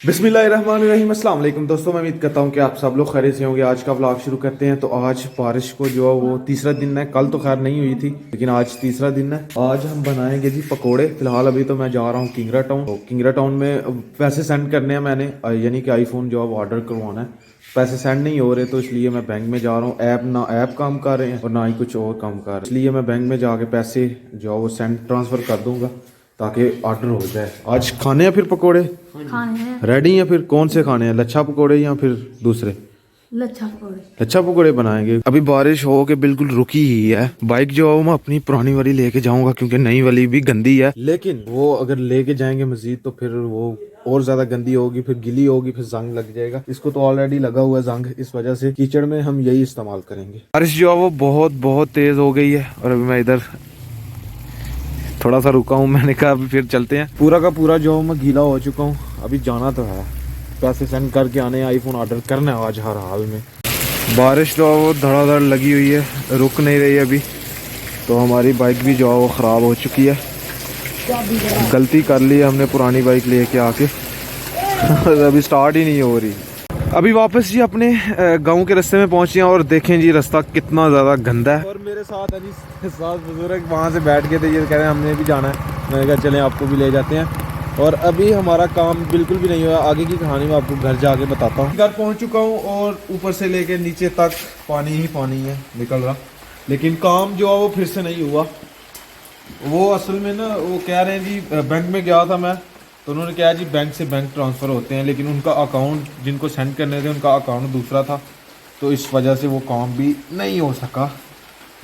बिस्मिल्लाहिर्रहमानिर्रहीम, अस्सलाम वालेकुम दोस्तों। मैं उम्मीद करता हूँ कि आप सब लोग खैरियत से होंगे। आज का व्लॉग शुरू करते हैं। तो आज बारिश को जो है वो तीसरा दिन है। कल तो खैर नहीं हुई थी, लेकिन आज तीसरा दिन है। आज हम बनाएंगे जी पकोड़े। फिलहाल अभी तो मैं जा रहा हूँ किंगरा टाउन। तो किंगरा टाउन में पैसे सेंड करने हैं मैंने, यानी कि आईफोन जो है वो ऑर्डर करवाना है। पैसे सेंड नहीं हो रहे, तो इसलिए मैं बैंक में जा रहा हूँ। ऐप काम कर रहे हैं और ना ही कुछ और काम कर रहे हैं, इसलिए मैं बैंक में जाके पैसे जो है वो सेंड ट्रांसफ़र कर दूंगा ताकि ऑर्डर हो जाए। आज खाने हैं फिर पकोड़े, खाने हैं। रेडी हैं। फिर कौन से खाने हैं, लच्छा पकोड़े या फिर दूसरे? लच्छा पकौड़े। लच्छा पकोड़े बनाएंगे। अभी बारिश हो के बिल्कुल रुकी ही है। बाइक जो है मैं अपनी पुरानी वाली लेके जाऊंगा, क्योंकि नई वाली भी गंदी है। लेकिन वो अगर लेके जाएंगे मजीद तो फिर वो और ज्यादा गंदी होगी, फिर गिली होगी, फिर जंग लग जाएगा। इसको तो ऑलरेडी लगा हुआ है जंग, इस वजह से कीचड़ में हम यही इस्तेमाल करेंगे। बारिश जो है वो बहुत बहुत तेज हो गई है और अभी मैं इधर थोड़ा सा रुका हूँ। मैंने कहा अभी फिर चलते हैं। पूरा का पूरा जो मैं गीला हो चुका हूँ। अभी जाना तो है, पैसे सेंड करके आने, आईफोन ऑर्डर करना है आज हर हाल में। बारिश जो है वो धड़ाधड़ लगी हुई है, रुक नहीं रही अभी। तो हमारी बाइक भी जो है वो ख़राब हो चुकी है। गलती कर ली हमने पुरानी बाइक लेके आके अभी स्टार्ट ही नहीं हो रही। अभी वापस जी अपने गांव के रास्ते में पहुंचे हैं और देखें जी रास्ता कितना ज़्यादा गंदा है। और मेरे साथ है जी सात बुजुर्ग वहाँ से बैठ गए थे, ये कह रहे हैं हमने भी जाना है। मैंने कहा चलें आपको भी ले जाते हैं। और अभी हमारा काम बिल्कुल भी नहीं हुआ। आगे की कहानी मैं आपको घर जाके बताता हूँ। घर पहुँच चुका हूँ और ऊपर से लेके नीचे तक पानी ही पानी है निकल रहा, लेकिन काम जो है वो फिर से नहीं हुआ। वो असल में ना वो कह रहे हैं जी, बैंक में गया था मैं, तो उन्होंने कहा जी बैंक से बैंक ट्रांसफ़र होते हैं, लेकिन उनका अकाउंट जिनको सेंड करने थे उनका अकाउंट दूसरा था, तो इस वजह से वो काम भी नहीं हो सका।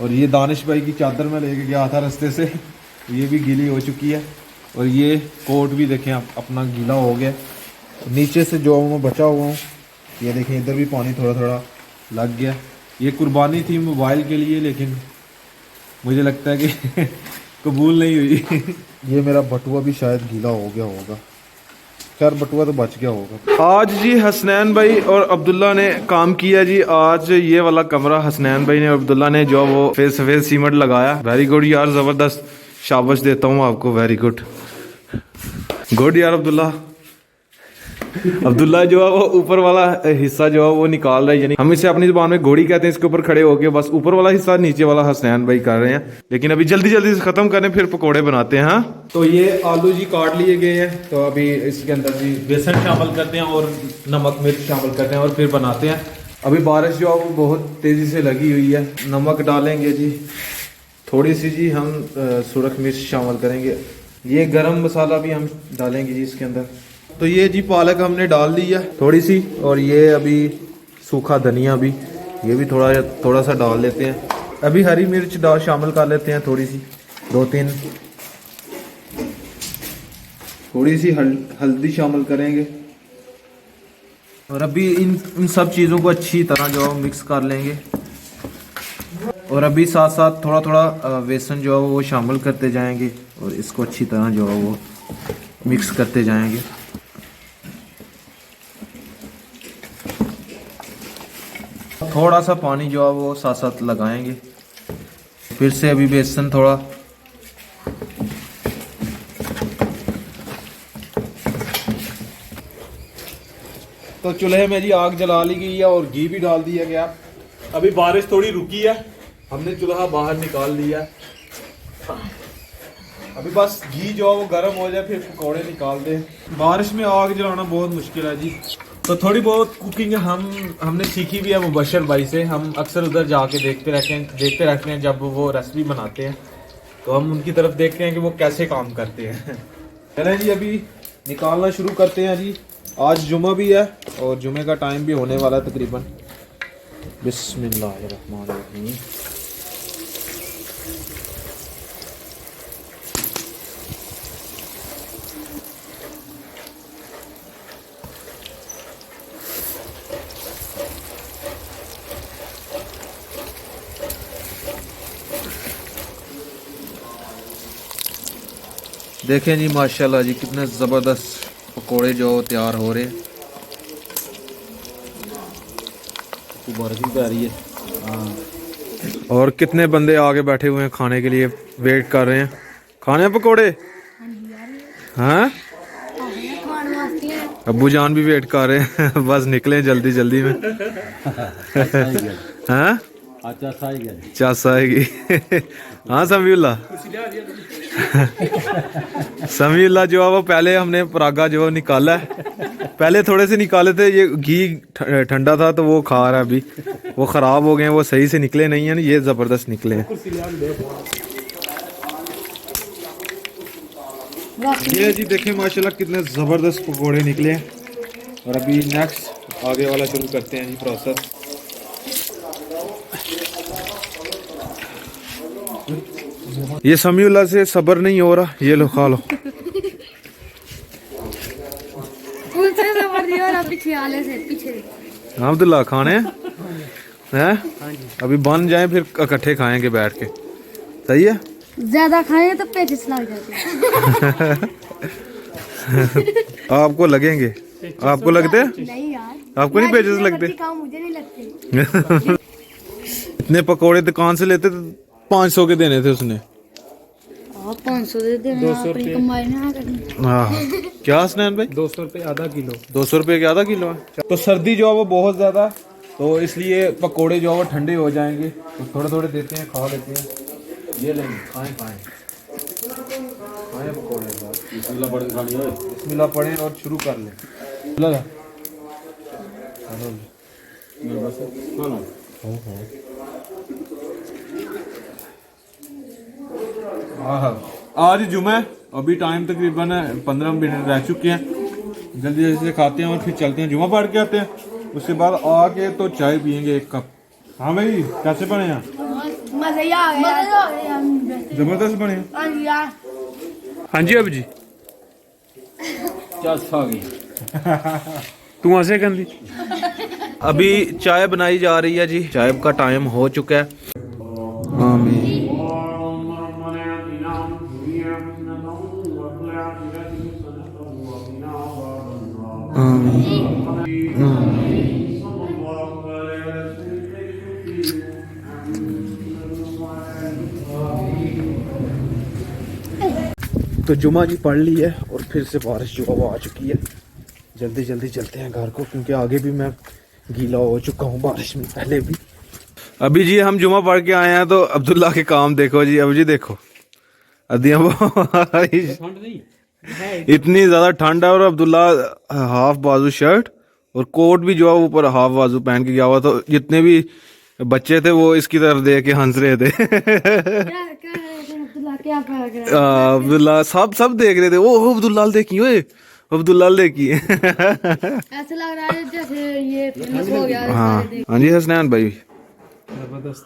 और ये दानिश भाई की चादर मैं लेके गया था रास्ते से, ये भी गीली हो चुकी है। और ये कोट भी देखें अपना गीला हो गया। नीचे से जो मैं बचा हुआ हूँ, ये देखें इधर भी पानी थोड़ा थोड़ा लग गया। ये कुर्बानी थी मोबाइल के लिए, लेकिन मुझे लगता है कि कबूल नहीं हुई ये मेरा बटुआ भी शायद गीला हो गया होगा। खैर बटुआ तो बच गया होगा। आज जी हसनैन भाई और अब्दुल्ला ने काम किया जी। आज ये वाला कमरा हसनैन भाई ने और अब्दुल्ला ने जो वो सफेद सीमेंट लगाया। वेरी गुड यार, ज़बरदस्त, शाबाश देता हूँ आपको, वेरी गुड गुड यार अब्दुल्ला। अब्दुल्ला जो है वो ऊपर वाला हिस्सा जो है वो निकाल रहा है, यानी हम इसे अपनी जुबान में घोड़ी कहते हैं। इसके ऊपर खड़े होके बस ऊपर वाला हिस्सा, नीचे वाला हसनैन भाई कर रहे हैं। लेकिन अभी जल्दी जल्दी से खत्म करें, फिर पकोड़े बनाते हैं। हाँ, तो ये आलू जी काट लिए गए हैं, तो अभी इसके अंदर जी बेसन शामिल करते हैं और नमक मिर्च शामिल करते हैं और फिर बनाते हैं। अभी बारिश जो है वो बहुत तेजी से लगी हुई है। नमक डालेंगे जी थोड़ी सी, जी हम सुरख मिर्च शामिल करेंगे। ये गरम मसाला भी हम डालेंगे जी इसके अंदर। तो ये जी पालक हमने डाल दी है थोड़ी सी, और ये अभी सूखा धनिया भी, ये भी थोड़ा सा डाल लेते हैं। अभी हरी मिर्च शामिल कर लेते हैं थोड़ी सी, 2-3। थोड़ी सी हल्दी शामिल करेंगे। और अभी इन सब चीज़ों को अच्छी तरह जो है मिक्स कर लेंगे। और अभी साथ साथ थोड़ा थोड़ा बेसन जो है वो शामिल करते जाएंगे और इसको अच्छी तरह जो है वो मिक्स करते जाएंगे। थोड़ा सा पानी जो है वो साथ साथ लगाएंगे। फिर से अभी बेसन थोड़ा, तो चूल्हे में जी आग जला ली गई है और घी भी डाल दिया गया। अभी बारिश थोड़ी रुकी है, हमने चूल्हा बाहर निकाल लिया। अभी बस घी जो है वो गर्म हो जाए, फिर पकौड़े निकाल दें। बारिश में आग जलाना बहुत मुश्किल है जी। तो थोड़ी बहुत कुकिंग हमने सीखी भी है मुबशर भाई से। हम अक्सर उधर जाके देखते रहते हैं जब वो रेसिपी बनाते हैं, तो हम उनकी तरफ देखते हैं कि वो कैसे काम करते हैं। चलें जी अभी निकालना शुरू करते हैं जी। आज जुमा भी है और जुमे का टाइम भी होने वाला है तकरीबन। बिस्मिल्लाहिर्रहमानिर्रहीम। देखें जी माशाल्लाह जी कितने ज़बरदस्त पकोड़े जो तैयार हो रहे हैं। बर्फ़ भी आ रही है। हाँ, और कितने बंदे आगे बैठे हुए हैं खाने के लिए, वेट कर रहे हैं। खाने पकोड़े? हाँ, अब्बू जान भी वेट कर रहे हैं बस निकले जल्दी जल्दी में हाँ चास आएगी हाँ समीउल्लाह समीउल्लाह जो है वो पहले हमने परागा जो निकाला है पहले थोड़े से निकाले थे ये घी ठंडा था तो वो खा रहा है अभी वो ख़राब हो गए वो सही से निकले नहीं है ना ये ज़बरदस्त निकले हैं ये जी देखें माशाल्लाह कितने ज़बरदस्त पकोड़े निकले हैं और अभी नेक्स्ट आगे वाला शुरू करते हैं जी प्रोसेस ये समीउल्लाह से सब्र नहीं हो रहा ये लो खा लो उनसे सबर नहीं हो रहा पीछे आले से पीछे अब्दुल्ला खाने हैं अभी बन जाए फिर इकट्ठे खाएंगे बैठ के सही है ज्यादा खाए तो पेचिस लग जाते हैं आपको लगेंगे आपको लगते हैं नहीं यार आपको नहीं पेचेस लगते काम मुझे नहीं लगते इतने पकोड़े दुकान से लेते तो 500 के देने थे उसने आप 500 दे देना अपनी कमाई ना करनी हाँ क्या स्नैन भाई 200 रुपये आधा किलो 200 रुपये के आधा किलो है तो सर्दी जो है वो बहुत ज़्यादा तो इसलिए पकोड़े जो है वो ठंडे हो जाएंगे तो थोड़े थोड़े देते हैं खा लेते हैं ये लेंगे खाएं खाएं खाएं पकोड़े बिस्मिल्लाह पढ़ें और शुरू कर लें लगा आज जुमा है अभी टाइम तकरीबन 15 मिनट रह चुके हैं जल्दी जल्दी से खाते हैं और फिर चलते हैं जुमा पढ़ के आते हैं उसके बाद आके तो चाय पियेंगे 1 कप हाँ भाई कैसे बने हैं मजा आ गया जबरदस्त बने हैं हाँ जी अब जी तू वहां से कर ली अभी चाय बनाई जा रही है जी चाय का टाइम हो चुका है आमीन तो जुमा जी पढ़ ली है और फिर से बारिश जो है वो आ चुकी है जल्दी जल्दी चलते हैं घर को क्योंकि आगे भी मैं गीला हो चुका हूँ बारिश में पहले भी अभी जी हम जुमा पढ़ के आए हैं तो अब्दुल्ला के काम देखो जी अब जी देखो अदिया इतनी ज़्यादा ठंड है और अब्दुल्ला हाफ बाजू शर्ट और कोट भी जो है ऊपर हाफ बाजू पहन के गया हुआ तो जितने भी बच्चे थे वो इसकी तरफ देख के हंस रहे थे अब्दुल्ला सब देख रहे थे ओ अब्दुल्ला देखी ओए अब्दुल्ला देखी ऐसा लग रहा है जैसे ये फेमस हो गया हाँ जी हसनैन भाई जबरदस्त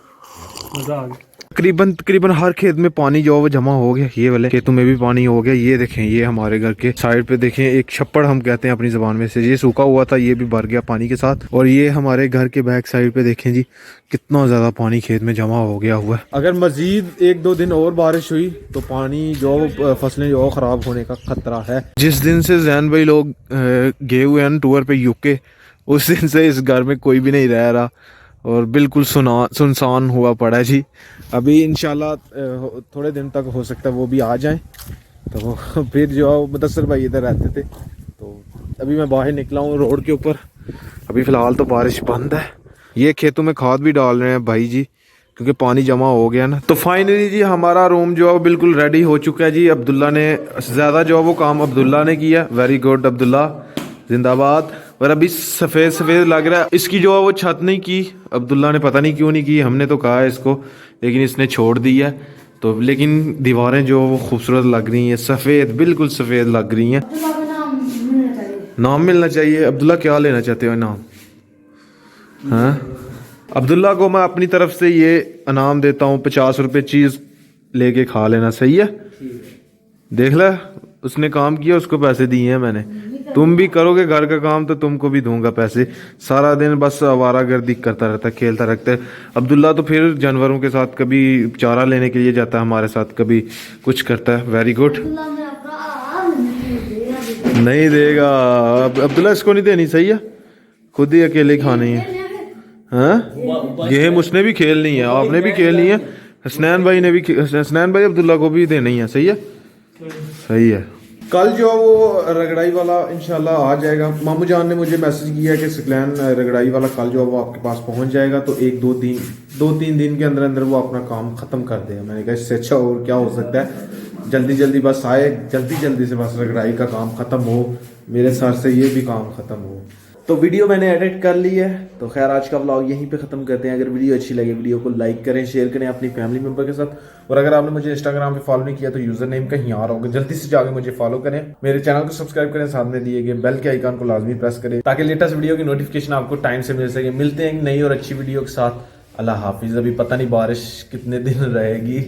मजा आ गया तकरीबन हर खेत में पानी जो है वो जमा हो गया ये वाले खेतों में भी पानी हो गया ये देखें ये हमारे घर के साइड पे देखें एक छप्पड़ हम कहते हैं अपनी ज़बान में से ये सूखा हुआ था ये भी भर गया पानी के साथ और ये हमारे घर के बैक साइड पे देखें जी कितना ज़्यादा पानी खेत में जमा हो गया हुआ है अगर मजीद 1-2 दिन और बारिश हुई तो पानी जो फसलें जो ख़राब होने का खतरा है जिस दिन से जैन भाई लोग गए हुए हैं टूर पे यूके उस दिन से इस घर में कोई भी नहीं रह रहा और बिल्कुल सुनसान हुआ पड़ा है जी अभी इंशाल्लाह थोड़े दिन तक हो सकता है वो भी आ जाएं तो फिर जो है मुदस्सर भाई इधर रहते थे तो अभी मैं बाहर निकला हूँ रोड के ऊपर अभी फ़िलहाल तो बारिश बंद है ये खेतों में खाद भी डाल रहे हैं भाई जी क्योंकि पानी जमा हो गया ना तो फाइनली जी हमारा रूम जो है बिल्कुल रेडी हो चुका है जी अब्दुल्ला ने ज़्यादा जो है वो काम अब्दुल्ला ने किया वेरी गुड अब्दुल्ला जिंदाबाद और अभी सफ़ेद लग रहा है इसकी जो है वो छत नहीं की अब्दुल्ला ने पता नहीं क्यों नहीं की हमने तो कहा है इसको लेकिन इसने छोड़ दी है तो लेकिन दीवारें जो वो खूबसूरत लग रही हैं सफ़ेद बिल्कुल सफ़ेद लग रही हैं नाम मिलना चाहिए अब्दुल्ला क्या लेना चाहते हो नाम हाँ अब्दुल्ला को मैं अपनी तरफ से ये इनाम देता हूँ 50 रुपये चीज़ लेके खा लेना सही है देख ला उसने काम किया उसको पैसे दिए हैं मैंने तुम भी करोगे घर का काम तो तुमको भी दूंगा पैसे सारा दिन बस आवारागर्दी करता रहता है खेलता रहता है अब्दुल्ला तो फिर जानवरों के साथ कभी चारा लेने के लिए जाता है हमारे साथ कभी कुछ करता है वेरी गुड नहीं देगा अब्दुल्ला इसको नहीं देनी सही है खुद ही अकेले खानी है हाँ गेम उसने भी खेलनी है आपने भी खेलनी है हसनैन भाई ने भी हसनैन भाई अब्दुल्ला को भी देनी है सही है कल जो वो रगड़ाई वाला इंशाल्लाह आ जाएगा। मामू जान ने मुझे मैसेज किया कि सकलैन रगड़ाई वाला कल जो है वो आपके पास पहुंच जाएगा, तो एक दो तीन दिन के अंदर अंदर वो अपना काम ख़त्म कर देगा। मैंने कहा इससे अच्छा और क्या हो सकता है, जल्दी जल्दी बस आए, जल्दी जल्दी से बस रगड़ाई का काम ख़त्म हो, मेरे सर से ये भी काम ख़त्म हो। तो वीडियो मैंने एडिट कर ली है। तो खैर आज का व्लॉग यहीं पे ख़त्म करते हैं। अगर वीडियो अच्छी लगे वीडियो को लाइक करें, शेयर करें अपनी फैमिली मेंबर के साथ। और अगर आपने मुझे इंस्टाग्राम पे फॉलो नहीं किया तो यूज़र नेम कहीं और होगा, जल्दी से जाके मुझे फॉलो करें, मेरे चैनल को सब्सक्राइब करें, साथ में दिए गए बेल के आइकन को लाजमी प्रेस करें ताकि लेटेस्ट वीडियो की नोटिफिकेशन आपको टाइम से मिल सके। मिलते हैं एक नई और अच्छी वीडियो के साथ। अल्लाह हाफिज़। अभी पता नहीं बारिश कितने दिन रहेगी।